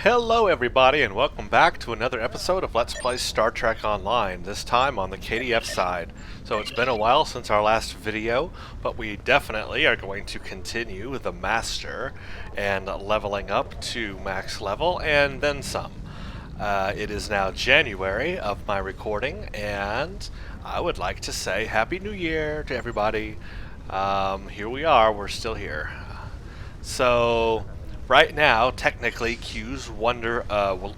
Hello everybody and welcome back to another episode of Let's Play Star Trek Online, this time on the KDF side. So it's been a while since our last video, but we definitely are going to continue the Master and leveling up to max level and then some. It is now January of my recording, and I would like to say Happy New Year to everybody. Here we are, we're still here. So right now, technically, Q's Winter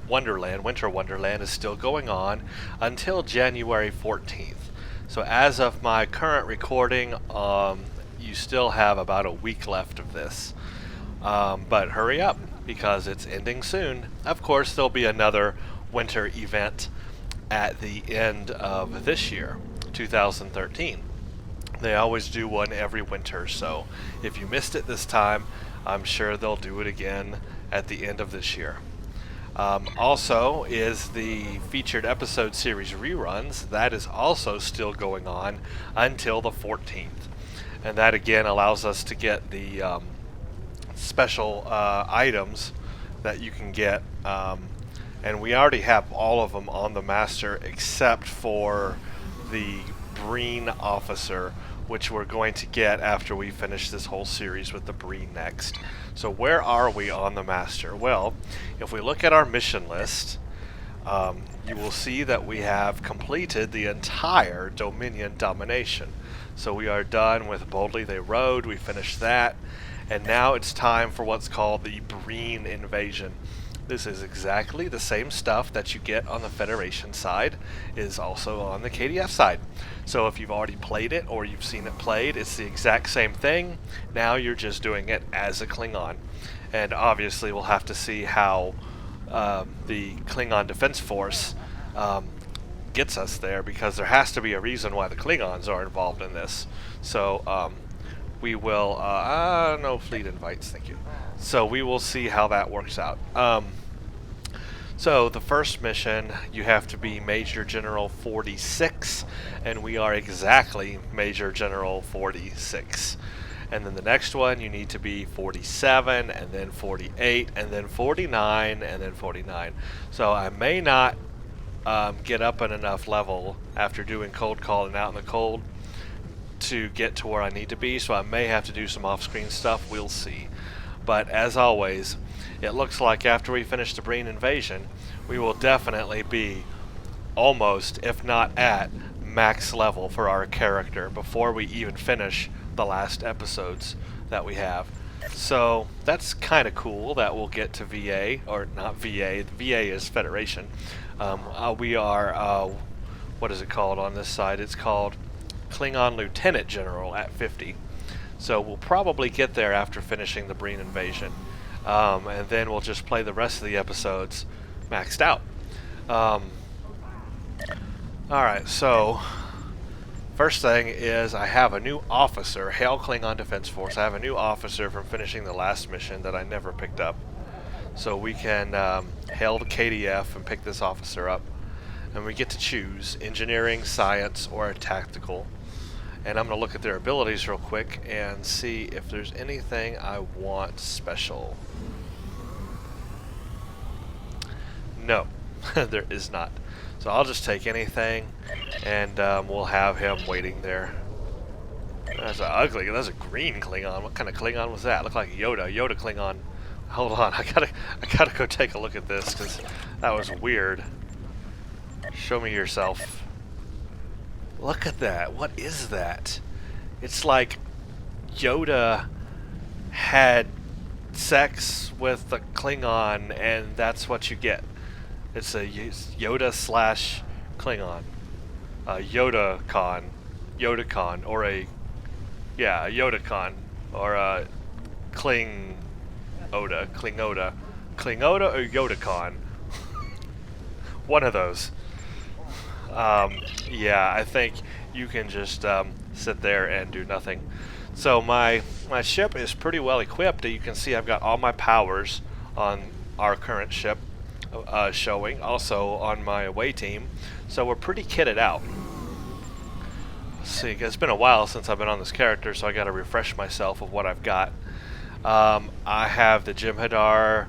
Wonderland is still going on until January 14th. So as of my current recording, you still have about a week left of this. But hurry up, because it's ending soon. Of course, there'll be another winter event at the end of this year, 2013. They always do one every winter, so if you missed it this time, I'm sure they'll do it again at the end of this year. Also is the featured episode series reruns. That is also still going on until the 14th. And that again allows us to get the special items that you can get. And we already have all of them on the Master except for the Breen officer, which we're going to get after we finish this whole series with the Breen next. So where are we on the Master? Well, if we look at our mission list, you will see that we have completed the entire Dominion domination. So we are done with Boldly They Rode, we finished that, and now it's time for what's called the Breen invasion. This is exactly the same stuff that you get on the Federation side is also on the KDF side. So if you've already played it or you've seen it played, it's the exact same thing. Now you're just doing it as a Klingon. And obviously we'll have to see how the Klingon Defense Force gets us there, because there has to be a reason why the Klingons are involved in this. So we will, no fleet invites, thank you. So we will see how that works out. So the first mission, you have to be Major General 46, and we are exactly Major General 46. And then the next one, you need to be 47, and then 48, and then 49, and then 49. So I may not get up in enough level after doing cold call and out in the cold to get to where I need to be, so I may have to do some off-screen stuff. We'll see. But as always, it looks like after we finish the Breen invasion, we will definitely be almost, if not at, max level for our character before we even finish the last episodes that we have. So that's kind of cool that we'll get to VA, or not VA, VA is Federation. We are, what is it called on this side? It's called Klingon Lieutenant General at 50. So we'll probably get there after finishing the Breen invasion. And then we'll just play the rest of the episodes maxed out. Alright, so first thing is I have a new officer. Hail Klingon Defense Force. I have a new officer from finishing the last mission that I never picked up. So we can hail the KDF and pick this officer up. And we get to choose engineering, science, or tactical. And I'm going to look at their abilities real quick and see if there's anything I want special. No, there is not. So I'll just take anything, and we'll have him waiting there. That's ugly. That's a green Klingon. What kind of Klingon was that? Looked like Yoda. Yoda Klingon. Hold on. I gotta go take a look at this, because that was weird. Show me yourself. Look at that. What is that? It's like Yoda had sex with the Klingon, and that's what you get. It's a Yoda slash Klingon. Yoda-con, or a Yoda-con, or a Kling-oda, Kling-oda or Yoda-con. One of those. Yeah, I think you can just sit there and do nothing. So my ship is pretty well equipped. You can see I've got all my powers on our current ship showing, also on my away team. So we're pretty kitted out. Let's see, it's been a while since I've been on this character, so I got to refresh myself of what I've got. I have the Jem'Hadar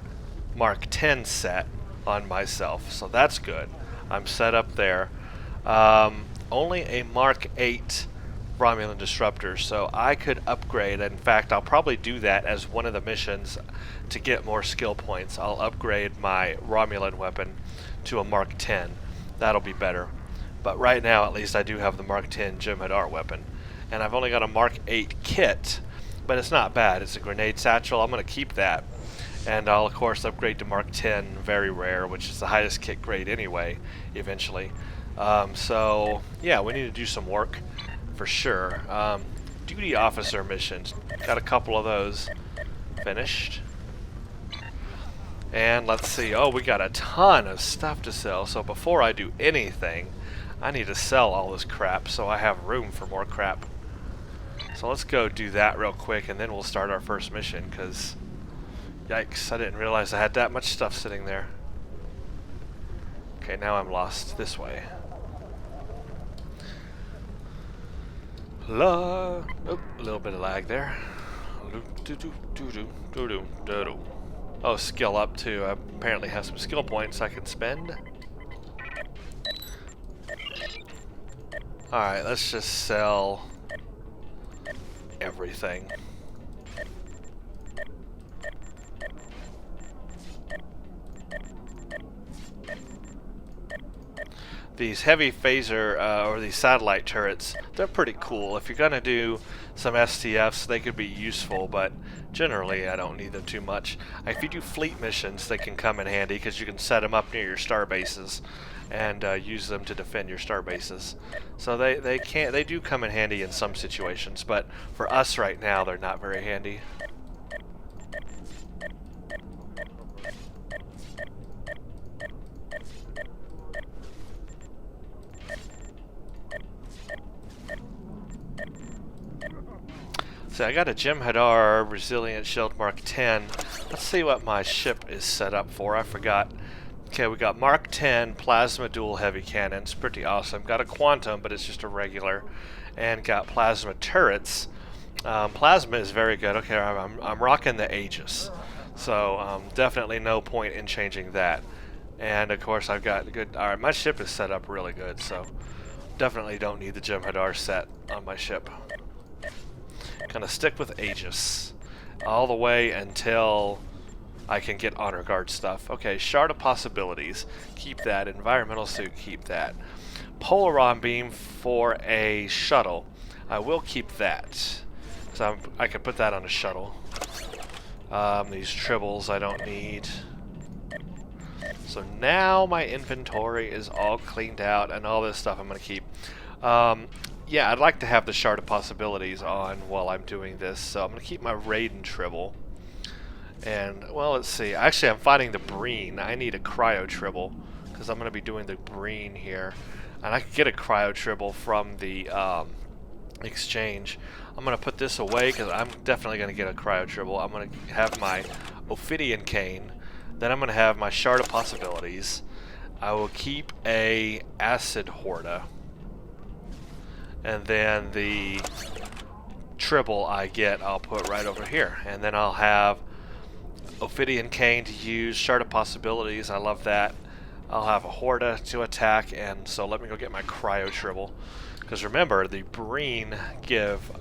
Mark 10 set on myself, so that's good. I'm set up there. Only a Mark 8 Romulan disruptor, so I could upgrade. In fact, I'll probably do that as one of the missions to get more skill points. I'll upgrade my Romulan weapon to a Mark 10. That'll be better. But right now, at least, I do have the Mark 10 Jem'Hadar weapon. And I've only got a Mark 8 kit, but it's not bad. It's a grenade satchel. I'm going to keep that. And I'll, of course, upgrade to Mark 10 Very Rare, which is the highest kit grade anyway, eventually. So, yeah, we need to do some work for sure. Duty officer missions. Got a couple of those finished. And let's see. Oh, we got a ton of stuff to sell. So before I do anything, I need to sell all this crap so I have room for more crap. So let's go do that real quick, and then we'll start our first mission, because yikes, I didn't realize I had that much stuff sitting there. Okay, now I'm lost this way. Oh, a little bit of lag there. Oh, skill up too. I apparently have some skill points I can spend. Alright, let's just sell everything. These heavy phaser, or these satellite turrets, they're pretty cool. If you're going to do some STFs, they could be useful, but generally I don't need them too much. If you do fleet missions, they can come in handy because you can set them up near your star bases and use them to defend your star bases. So they do come in handy in some situations, but for us right now, they're not very handy. So I got a Jem'Hadar Resilient Shield Mark 10. Let's see what my ship is set up for. I forgot. Okay, we got Mark 10 Plasma Dual Heavy Cannons. Pretty awesome. Got a Quantum, but it's just a regular. And got Plasma Turrets. Plasma is very good. Okay, I'm rocking the Aegis. So definitely no point in changing that. And of course I've got good... Alright, my ship is set up really good, so definitely don't need the Jem'Hadar set on my ship. Gonna stick with Aegis all the way until I can get honor guard stuff. Okay, Shard of Possibilities, keep that. Environmental suit, keep that. Polaron beam for a shuttle, I will keep that. So I can put that on a shuttle. These tribbles I don't need. So now my inventory is all cleaned out, and all this stuff I'm gonna keep. Yeah, I'd like to have the Shard of Possibilities on while I'm doing this, so I'm going to keep my Raiden Tribble. And, well, let's see. Actually, I'm fighting the Breen. I need a Cryo Tribble, because I'm going to be doing the Breen here. And I can get a Cryo Tribble from the exchange. I'm going to put this away, because I'm definitely going to get a Cryo Tribble. I'm going to have my Ophidian Cane. Then I'm going to have my Shard of Possibilities. I will keep a Acid Horda. And then the Tribble I get, I'll put right over here. And then I'll have Ophidian Cane to use, Shard of Possibilities, I love that. I'll have a Horda to attack, and so let me go get my Cryo Tribble. Because remember, the Breen give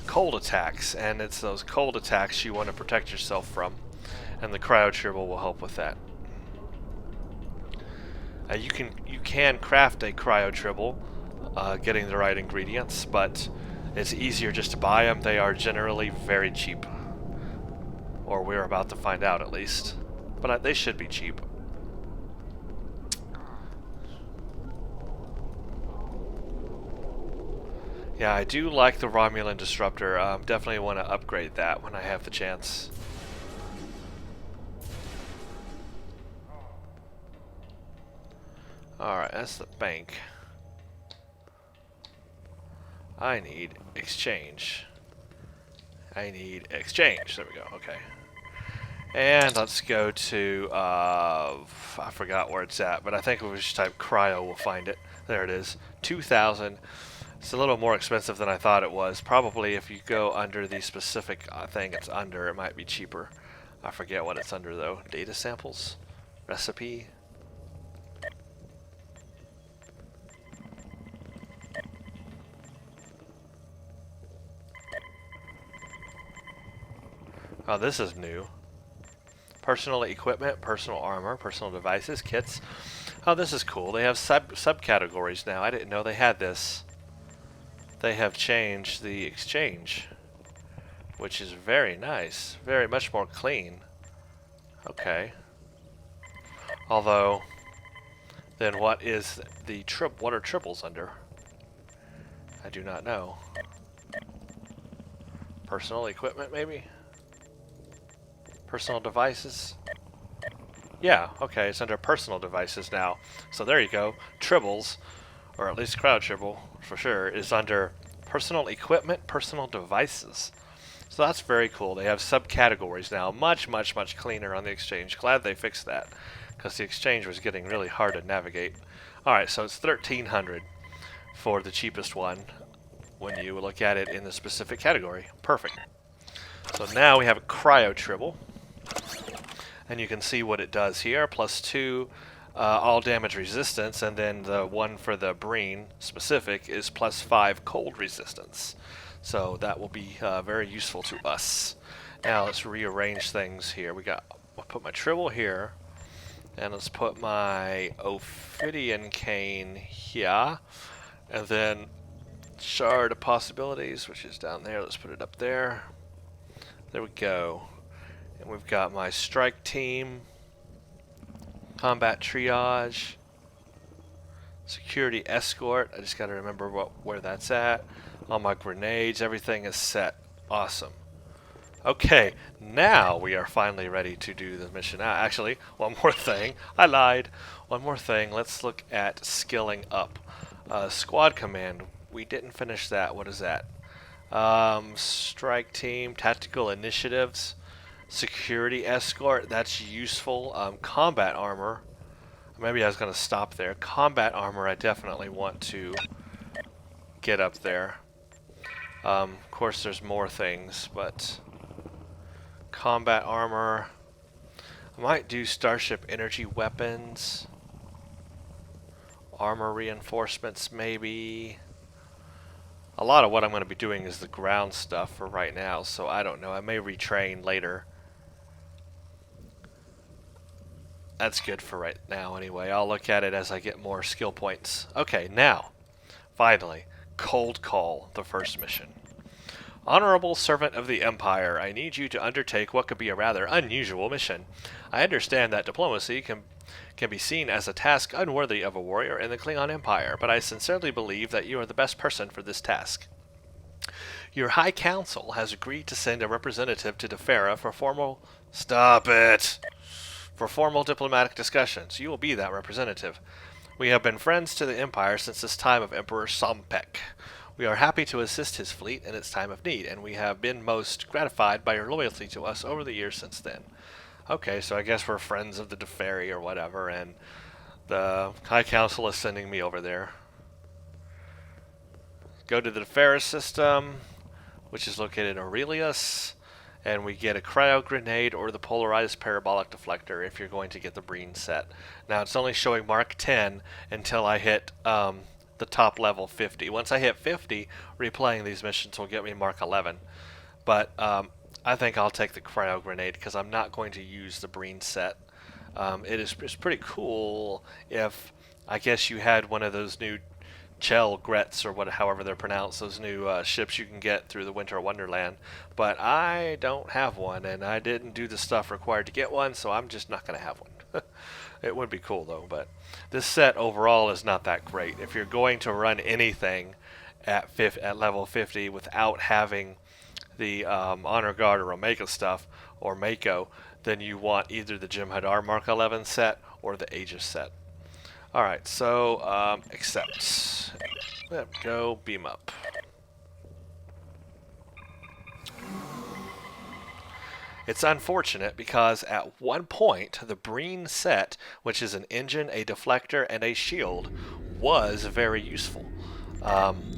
cold attacks, and it's those cold attacks you want to protect yourself from. And the Cryo Tribble will help with that. You can craft a Cryo Tribble, getting the right ingredients, but it's easier just to buy them. They are generally very cheap, or we're about to find out at least, but they should be cheap. Yeah, I do like the Romulan Disruptor. Definitely want to upgrade that when I have the chance. Alright, that's the bank. I need exchange. I need exchange. There we go. Okay. And let's go to, I forgot where it's at, but I think if we just type cryo, we'll find it. There it is. 2,000. It's a little more expensive than I thought it was. Probably if you go under the specific thing it's under, it might be cheaper. I forget what it's under though. Data samples? Recipe? Oh, this is new. Personal equipment, personal armor, personal devices, kits. Oh, this is cool. They have subcategories now. I didn't know they had this. They have changed the exchange, which is very nice. Very much more clean. Okay. Although, then what is the what are triples under? I do not know. Personal equipment, maybe? Personal devices? Yeah, okay, it's under personal devices now. So there you go. Tribbles, or at least Crowd Tribble, for sure, is under personal equipment, personal devices. So that's very cool. They have subcategories now. Much, much, much cleaner on the exchange. Glad they fixed that, because the exchange was getting really hard to navigate. Alright, so it's 1,300 for the cheapest one when you look at it in the specific category. Perfect. So now we have a Cryo Tribble. And you can see what it does here. +2 all damage resistance, and then the one for the Breen specific is +5 cold resistance. So that will be very useful to us. Now let's rearrange things here. I'll put my Tribble here, and let's put my Ophidian Cane here, and then Shard of Possibilities, which is down there. Let's put it up there. There we go. And we've got my Strike Team, Combat Triage, Security Escort. I just got to remember where that's at. All my grenades, everything is set. Awesome. Okay, now we are finally ready to do the mission. Actually, one more thing. I lied. One more thing. Let's look at skilling up. Squad Command. We didn't finish that. What is that? Strike Team, Tactical Initiatives. Security Escort, that's useful. Combat Armor, maybe I was going to stop there. Combat Armor I definitely want to get up there. Of course there's more things, but Combat Armor, I might do Starship Energy Weapons. Armor Reinforcements maybe. A lot of what I'm going to be doing is the ground stuff for right now, so I don't know. I may retrain later. That's good for right now anyway. I'll look at it as I get more skill points. Okay, now, finally, Cold Call, the first mission. Honorable Servant of the Empire, I need you to undertake what could be a rather unusual mission. I understand that diplomacy can be seen as a task unworthy of a warrior in the Klingon Empire, but I sincerely believe that you are the best person for this task. Your High Council has agreed to send a representative to Defera for formal... Stop it! For formal diplomatic discussions. You will be that representative. We have been friends to the Empire since this time of Emperor Sompek. We are happy to assist his fleet in its time of need, and we have been most gratified by your loyalty to us over the years since then. Okay, so I guess we're friends of the Deferi or whatever, and the High Council is sending me over there. Go to the Defera system, which is located in Aurelius, and we get a cryo grenade or the polarized parabolic deflector if you're going to get the Breen set. Now it's only showing Mark 10 until I hit the top level 50. Once I hit 50, replaying these missions will get me Mark 11. But I think I'll take the cryo grenade because I'm not going to use the Breen set. It's pretty cool if, I guess, you had one of those new Chell Gretz or however they're pronounced, those new ships you can get through the Winter Wonderland. But I don't have one, and I didn't do the stuff required to get one, so I'm just not going to have one. It would be cool though, but this set overall is not that great. If you're going to run anything at level 50 without having the Honor Guard or Omega stuff, or Mako, then you want either the Jem'Hadar Mark 11 set or the Aegis set. Alright, so accept. There we go, beam up. It's unfortunate because at one point the Breen set, which is an engine, a deflector, and a shield, was very useful.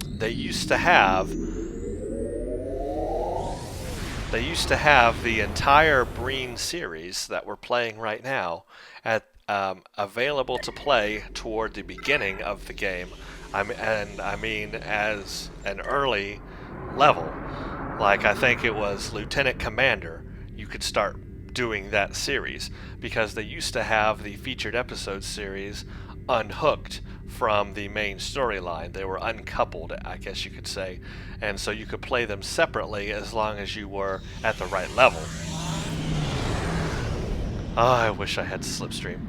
They used to have They used to have the entire Breen series that we're playing right now available to play toward the beginning of the game. I mean as an early level. Like, I think it was Lieutenant Commander, you could start doing that series, because they used to have the featured episode series unhooked from the main storyline. They were uncoupled, I guess you could say, and so you could play them separately as long as you were at the right level. Oh, I wish I had Slipstream.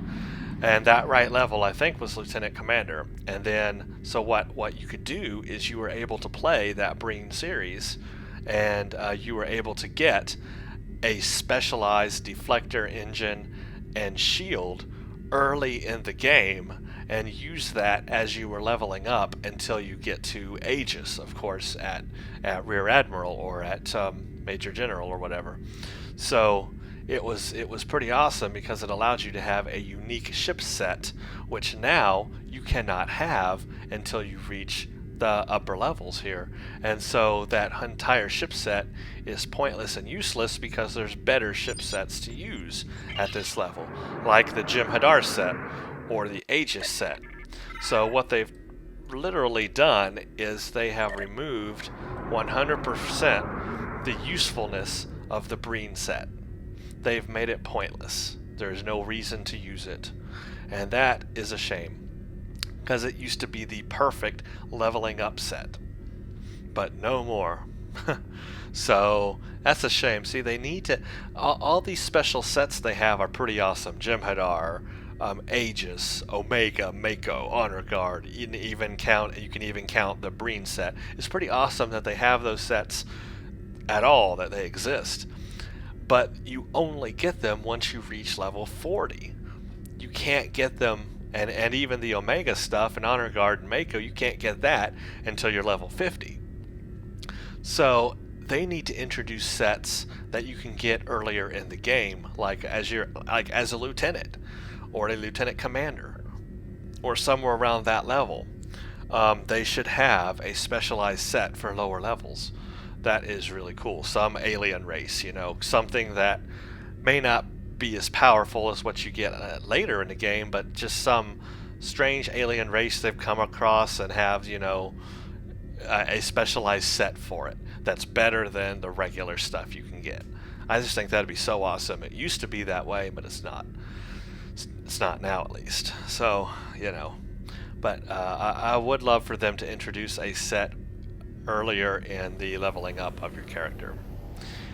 And that right level, I think, was Lieutenant Commander. And then, so what you could do is you were able to play that Breen series, and you were able to get a specialized deflector, engine, and shield early in the game, and use that as you were leveling up until you get to Aegis, of course, at Rear Admiral or at Major General or whatever. So it was pretty awesome because it allowed you to have a unique ship set, which now you cannot have until you reach the upper levels here. And so that entire ship set is pointless and useless because there's better ship sets to use at this level, like the Jem'Hadar set or the Aegis set. So what they've literally done is they have removed 100% the usefulness of the Breen set. They've made it pointless. There's no reason to use it. And that is a shame, because it used to be the perfect leveling up set. But no more. So that's a shame. See, they need to... All these special sets they have are pretty awesome. Jem'Hadar, Aegis, Omega, Mako, Honor Guard. You can even count the Breen set. It's pretty awesome that they have those sets at all, that they exist. But you only get them once you reach level 40. You can't get them, and even the Omega stuff and Honor Guard and Mako, you can't get that until you're level 50. So they need to introduce sets that you can get earlier in the game, like as a lieutenant or a lieutenant commander or somewhere around that level. They should have a specialized set for lower levels. That is really cool. Some alien race, something that may not be as powerful as what you get later in the game, but just some strange alien race they've come across and have, a specialized set for it that's better than the regular stuff you can get. I just think that'd be so awesome. It used to be that way, but it's not. It's not now, at least. So, But I would love for them to introduce a set earlier in the leveling up of your character,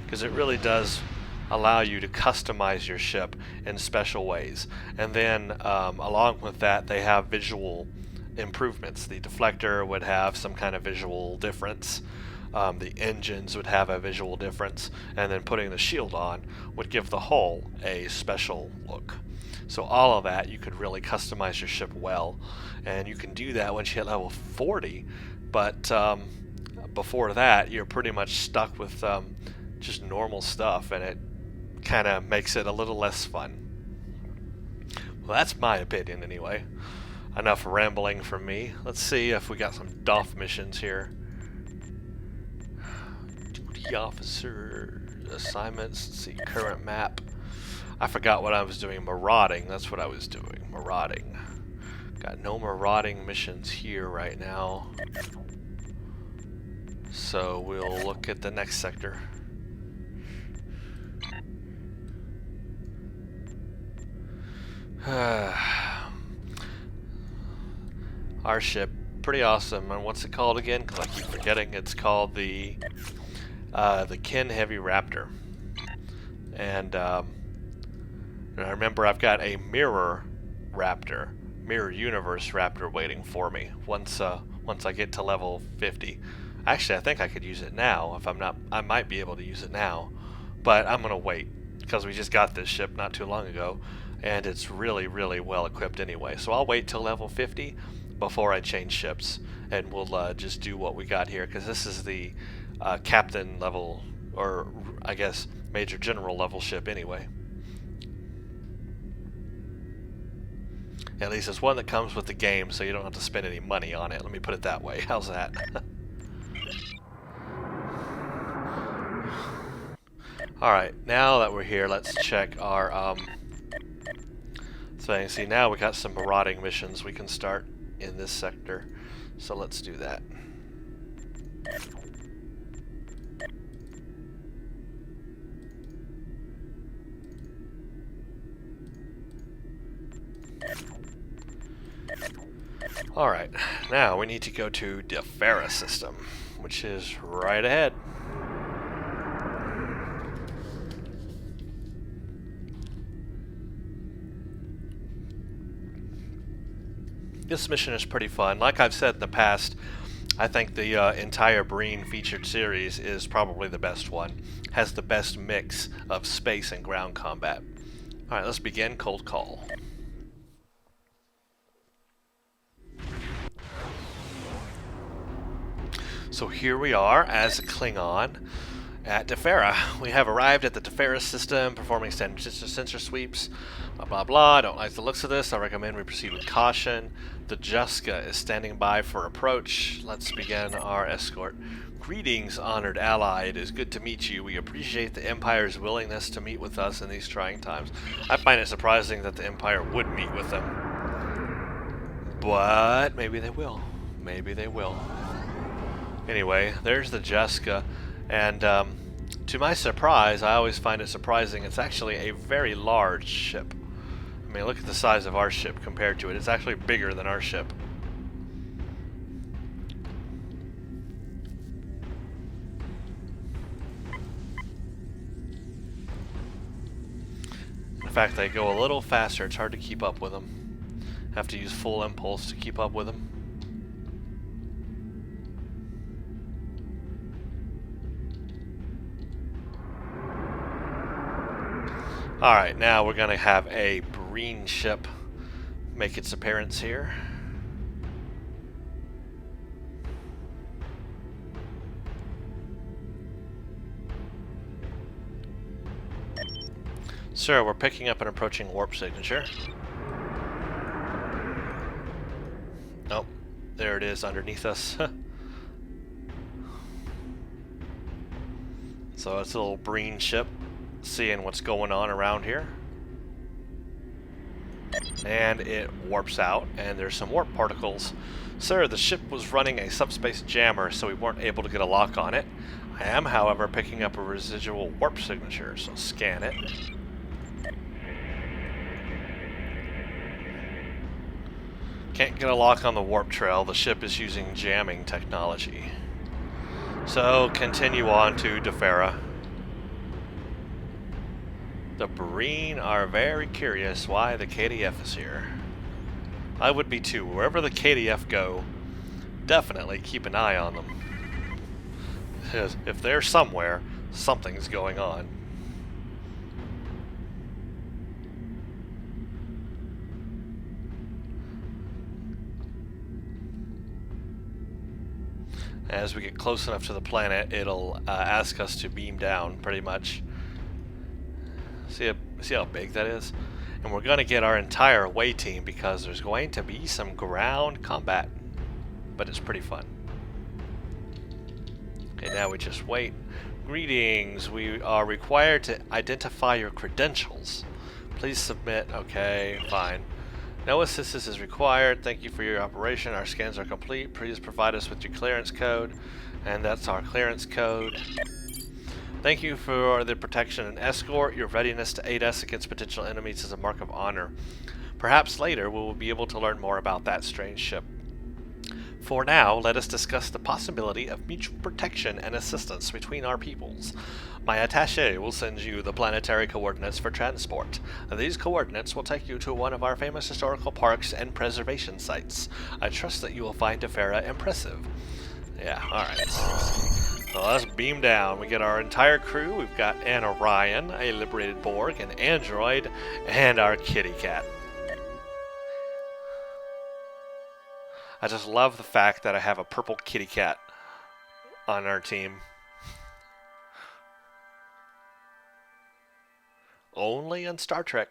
because it really does allow you to customize your ship in special ways. And then along with that, they have visual improvements. The deflector would have some kind of visual difference. The engines would have a visual difference, and then putting the shield on would give the hull a special look. So all of that, you could really customize your ship well, and you can do that once you hit level 40. But before that, you're pretty much stuck with just normal stuff, and it kind of makes it a little less fun. Well, that's my opinion anyway. Enough rambling from me. Let's see if we got some DOF missions here. Duty officer assignments. Let's see, current map. I forgot what I was doing. Marauding. That's what I was doing. Marauding. Got no marauding missions here right now. So we'll look at the next sector. Our ship, pretty awesome. And what's it called again? Because I keep forgetting. It's called the Kin Heavy Raptor. And I remember I've got a Mirror Universe Raptor waiting for me once I get to level 50. Actually, I think I could use it now. If I'm not, I might be able to use it now, but I'm gonna wait because we just got this ship not too long ago, and it's really, really well equipped anyway. So I'll wait till level 50 before I change ships, and we'll just do what we got here, because this is the captain level, or I guess Major General level ship anyway. At least it's one that comes with the game, so you don't have to spend any money on it. Let me put it that way. How's that? Alright, now that we're here, let's check our thing. See, now we got some marauding missions we can start in this sector. So let's do that. Alright, now we need to go to Defera system, which is right ahead. This mission is pretty fun. Like I've said in the past, I think the entire Breen featured series is probably the best one. Has the best mix of space and ground combat. Alright, let's begin Cold Call. So here we are as a Klingon at Defera. We have arrived at the Defera system, performing standard sensor sweeps. Blah blah blah. Don't like the looks of this. I recommend we proceed with caution. The Juska is standing by for approach. Let's begin our escort. Greetings, honored ally. It is good to meet you. We appreciate the Empire's willingness to meet with us in these trying times. I find it surprising that the Empire would meet with them. But maybe they will. Maybe they will. Anyway, there's the Juska, and to my surprise, I always find it surprising, it's actually a very large ship. I mean, look at the size of our ship compared to it. It's actually bigger than our ship. In fact, they go a little faster. It's hard to keep up with them. Have to use full impulse to keep up with them. Alright, now we're going to have a Breen ship make its appearance here. Sir, we're picking up an approaching warp signature. Oh, there it is underneath us. So it's a little Breen ship, seeing what's going on around here. And it warps out, and there's some warp particles. Sir, the ship was running a subspace jammer, so we weren't able to get a lock on it. I am, however, picking up a residual warp signature, so scan it. Can't get a lock on the warp trail. The ship is using jamming technology. So, continue on to Defera. The Breen are very curious why the KDF is here. I would be too. Wherever the KDF go, definitely keep an eye on them. Because if they're somewhere, something's going on. As we get close enough to the planet, it'll ask us to beam down, pretty much. See how big that is? And we're going to get our entire away team because there's going to be some ground combat. But it's pretty fun. Okay, now we just wait. Greetings. We are required to identify your credentials. Please submit. Okay, fine. No assistance is required. Thank you for your operation. Our scans are complete. Please provide us with your clearance code. And that's our clearance code. Thank you for the protection and escort. Your readiness to aid us against potential enemies is a mark of honor. Perhaps later we will be able to learn more about that strange ship. For now, let us discuss the possibility of mutual protection and assistance between our peoples. My attaché will send you the planetary coordinates for transport. These coordinates will take you to one of our famous historical parks and preservation sites. I trust that you will find Defera impressive. Yeah, alright. So let's beam down. We get our entire crew. We've got an Orion, a liberated Borg, an android, and our kitty cat. I just love the fact that I have a purple kitty cat on our team. Only in Star Trek.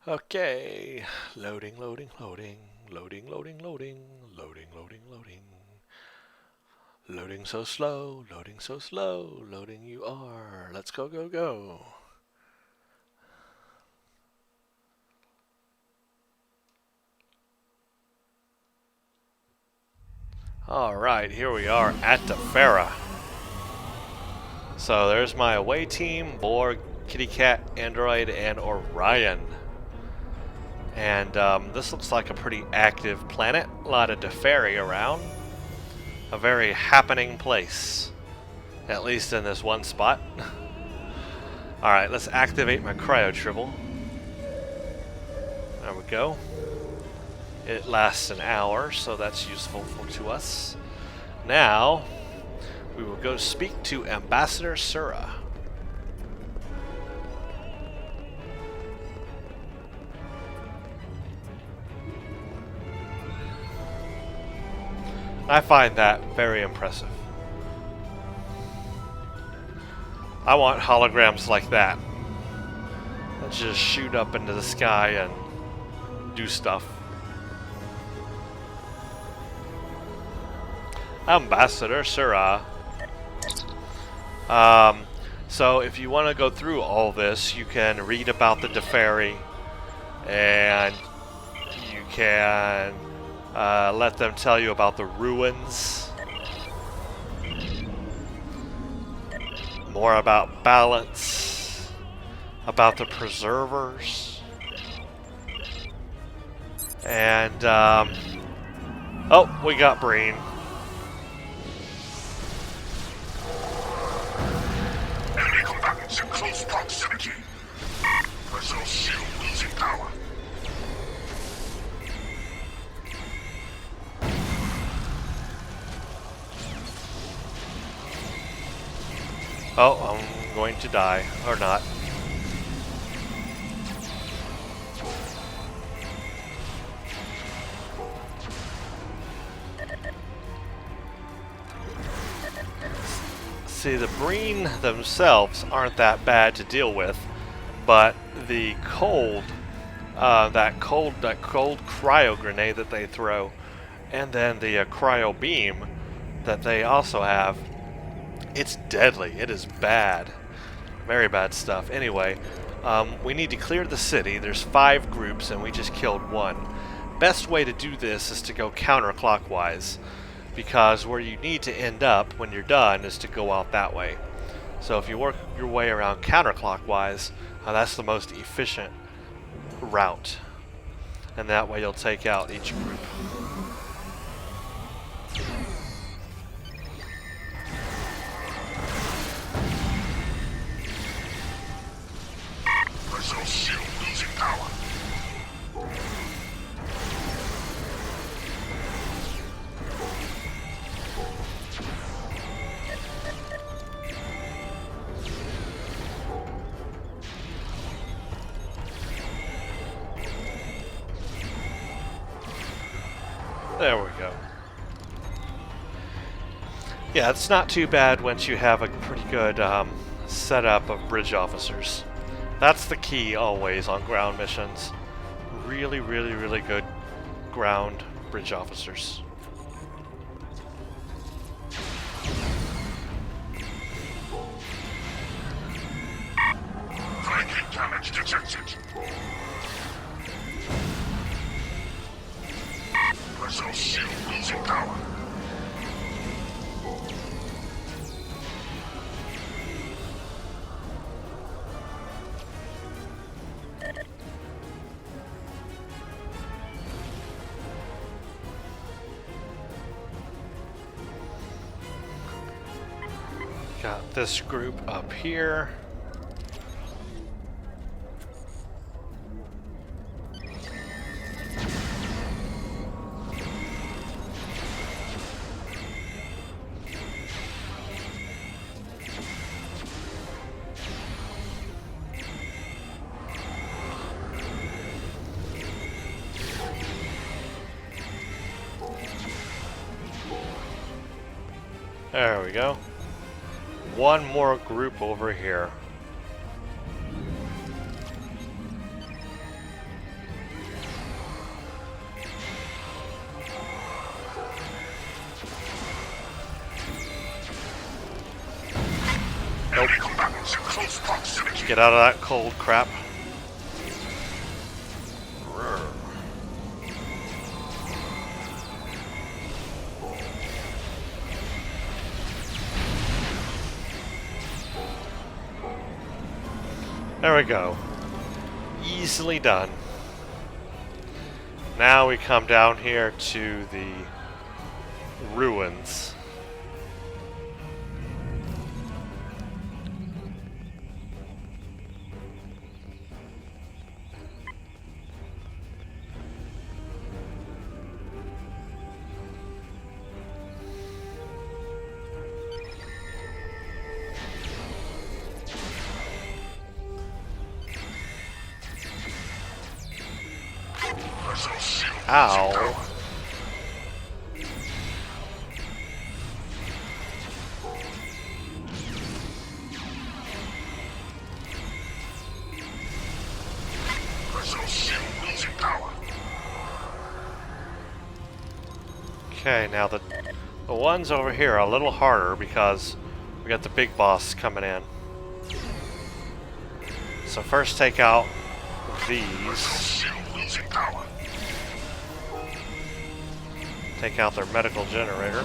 Okay, loading. Loading, loading, loading, loading, loading, loading. Loading so slow, loading so slow, loading you are. Let's go, go, go. Alright, here we are at Defera. So there's my away team, Borg, Kitty Cat, Android, and Orion. And this looks like a pretty active planet. A lot of Defera around. A very happening place. At least in this one spot. Alright, let's activate my cryo tribble. There we go. It lasts an hour, so that's useful to us. Now, we will go speak to Ambassador Sura. I find that very impressive. I want holograms like that. That just shoot up into the sky and do stuff. Ambassador Sura. So if you want to go through all this, you can read about the Defera, and you can let them tell you about the ruins, more about balance, about the preservers, and oh, we got Breen. Enemy combatants in close proximity. Personal shield losing power. Oh, I'm going to die. Or not. See, the Breen themselves aren't that bad to deal with, but the cold, that cold cryo grenade that they throw, and then the cryo beam that they also have, it's deadly. It is bad. Very bad stuff. Anyway, we need to clear the city. There's 5 groups and we just killed 1. Best way to do this is to go counterclockwise, because where you need to end up when you're done is to go out that way. So if you work your way around counterclockwise, that's the most efficient route. And that way you'll take out each group. Personal shield losing power. There we go. Yeah, it's not too bad once you have a pretty good setup of bridge officers. That's the key always on ground missions. Really, really, really good ground bridge officers. Flanking damage detected. Personal shield losing power. Got this group up here. There we go. One more group over here. Nope. Combatants in close proximity. Get out of that cold crap. There we go. Easily done. Now we come down here to the ruins. Ow. Okay, now the ones over here are a little harder because we got the big boss coming in. So first take out these. Take out their medical generator.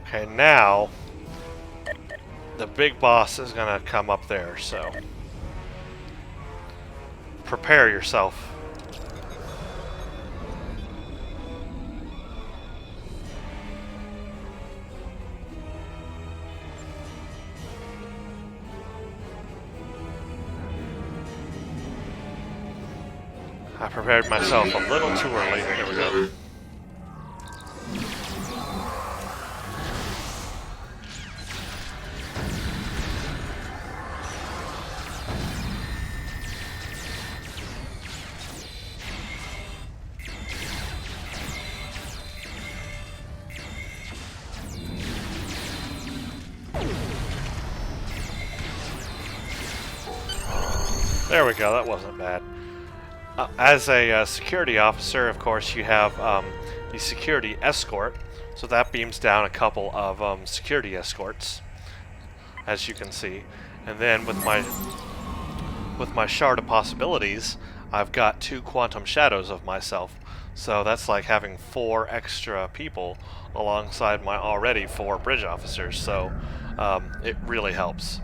Okay, now the big boss is gonna come up there, so prepare yourself. I prepared myself a little too early. Here we go. There we go, that wasn't bad. As a security officer, of course, you have the security escort, so that beams down a couple of security escorts, as you can see. And then with my shard of possibilities, I've got 2 quantum shadows of myself, so that's like having 4 extra people alongside my already 4 bridge officers, so it really helps.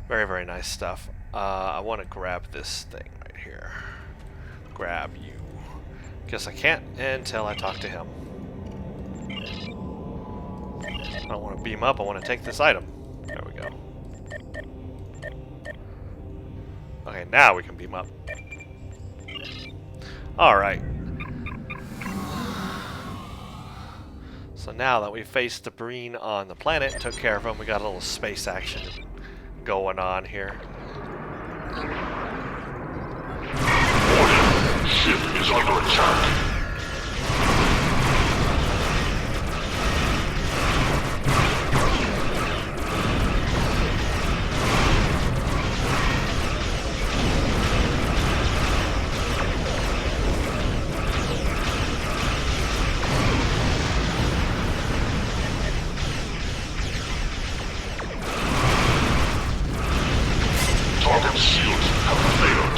Very, very nice stuff. I want to grab this thing right here. Grab you. Guess I can't until I talk to him. I don't want to beam up, I want to take this item. There we go. Okay, now we can beam up. Alright. So now that we faced the Breen on the planet, took care of him, we got a little space action going on here. Ship is under attack. Target shields have failed.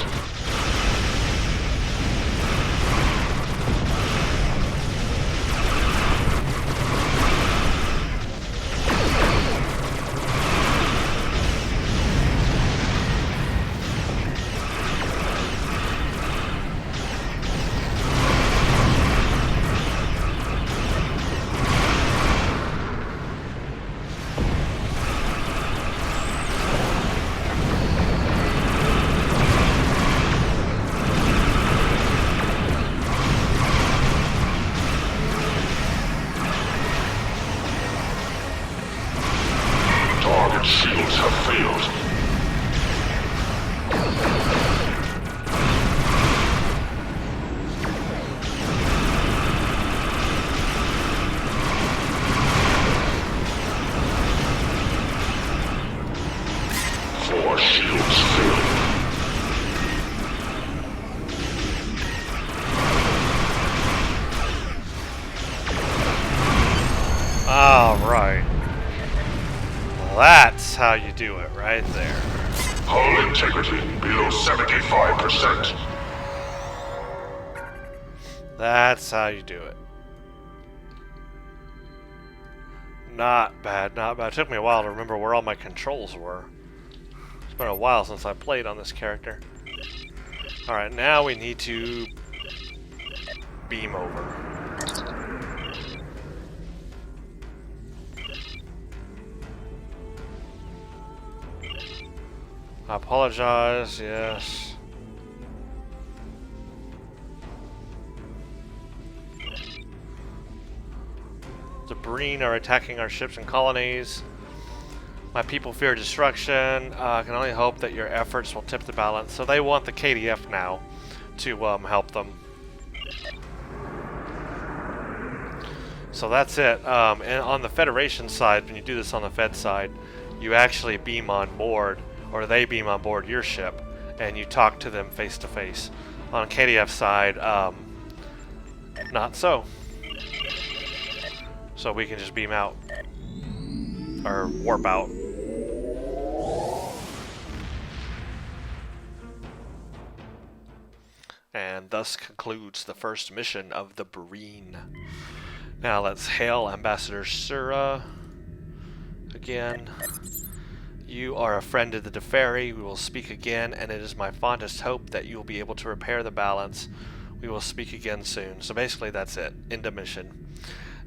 how you do it, right there. Hull integrity below 75%. That's how you do it. Not bad, not bad. It took me a while to remember where all my controls were. It's been a while since I played on this character. Alright, now we need to beam over. I apologize, yes. The Breen are attacking our ships and colonies. My people fear destruction. I can only hope that your efforts will tip the balance. So they want the KDF now to help them. So that's it. And on the Federation side, when you do this on the Fed side, you actually beam on board, or they beam on board your ship, and you talk to them face to face. On KDF side, not so. So we can just beam out, or warp out. And thus concludes the first mission of the Breen. Now let's hail Ambassador Sura again. You are a friend of the Defera. We will speak again, and it is my fondest hope that you will be able to repair the balance. We will speak again soon. So basically that's it. End of mission.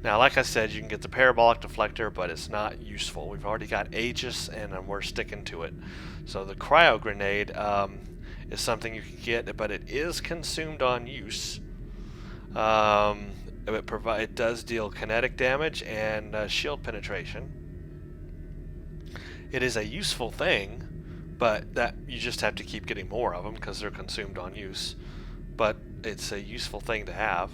Now, like I said, you can get the parabolic deflector, but it's not useful. We've already got Aegis, and we're sticking to it. So the cryo grenade is something you can get, but it is consumed on use. It does deal kinetic damage and shield penetration. It is a useful thing, but that you just have to keep getting more of them because they're consumed on use. But it's a useful thing to have.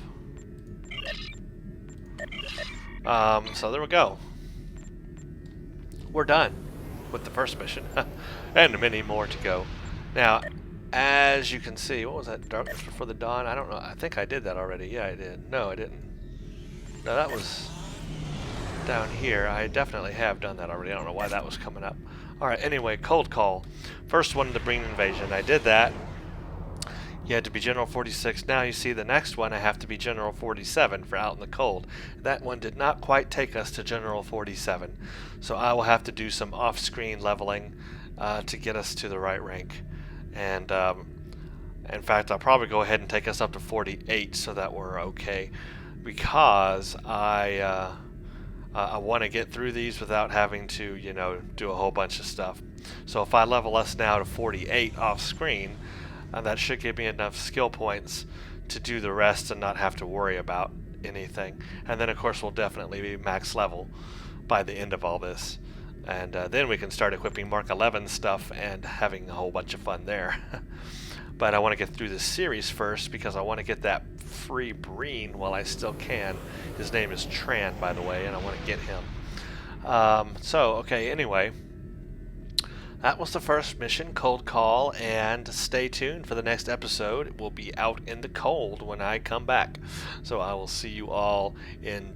So there we go. We're done with the first mission, and many more to go. Now, as you can see, what was that? Darkness Before the Dawn? I don't know. I think I did that already. Yeah, I did. No, I didn't. No, that was down here. I definitely have done that already. I don't know why that was coming up. Alright, anyway, Cold Call. First one, the Breen Invasion. I did that. You had to be General 46. Now you see the next one, I have to be General 47 for Out in the Cold. That one did not quite take us to General 47. So I will have to do some off-screen leveling to get us to the right rank. And in fact, I'll probably go ahead and take us up to 48 so that we're okay. Because I want to get through these without having to, you know, do a whole bunch of stuff. So if I level us now to 48 off screen, that should give me enough skill points to do the rest and not have to worry about anything. And then of course we'll definitely be max level by the end of all this. And then we can start equipping Mark 11 stuff and having a whole bunch of fun there. But I want to get through this series first because I want to get that free Breen while I still can. His name is Tran, by the way, and I want to get him. Okay, anyway. That was the first mission, Cold Call, and stay tuned for the next episode. It will be out in the cold when I come back. So I will see you all in